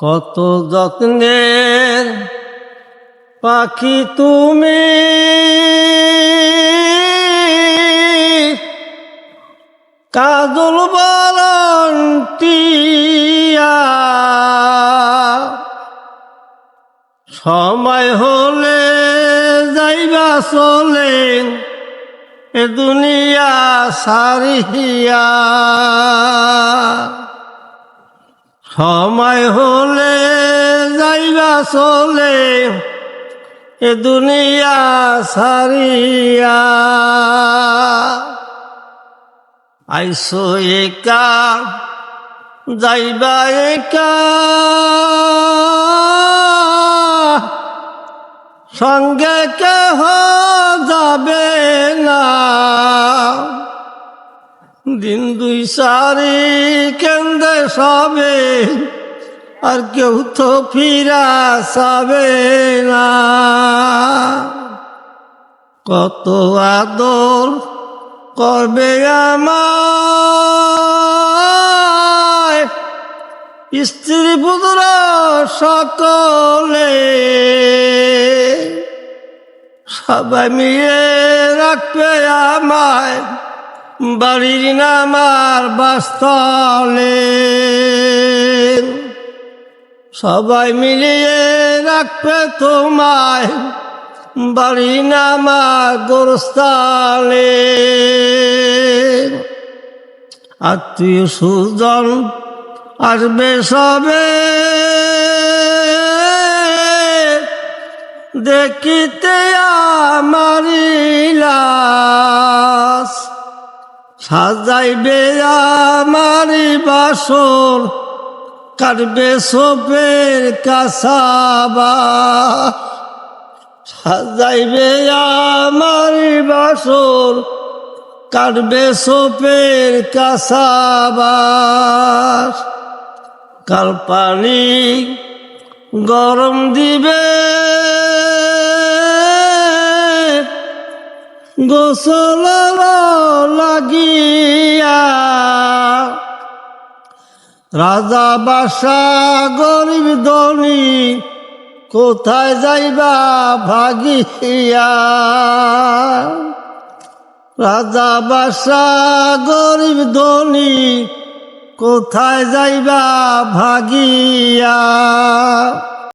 কত যত্নের পাখি তুমি, কাজল বালান্টিয়া। সময় হলে যাইবা চলে এ দুনিয়া সারিয়া। সময় হলে যাইবা চলে এ দুনিয়া সারিয়া। আইসো একা যাইবা একা, সঙ্গে কেহ যাবে না। দিন দুই সারি কেন্দ্রে সবে, আর কেউ তো ফিরা যাবে না। কত আদর করবে আমায় স্ত্রী পুত্র সকলে, সবাই মিলে রাখবে আমায় বাড়ির নামার বাসস্থলে। সবাই মিলিয়ে রাখবে তোমায় বাড়ি নামার গোরস্থানে। আত্মীয় সুজন আসবে সবে, দেখিতে আমারি লাশ। সাজাইবে আমারি বাসর, কাটবে সোপের কাসাবাস। সাজাইবে আমারি বাসর, কাটবে সোপের কাসাবাস। কাল পানি গরম দিবে, গোসল লাগিয়া। রাজা বাদশা গরিব ধনী, কোথায় যাইবা ভাগিয়া। রাজা বাদশা গরিব ধনী, কোথায় যাইবা ভাগিয়া।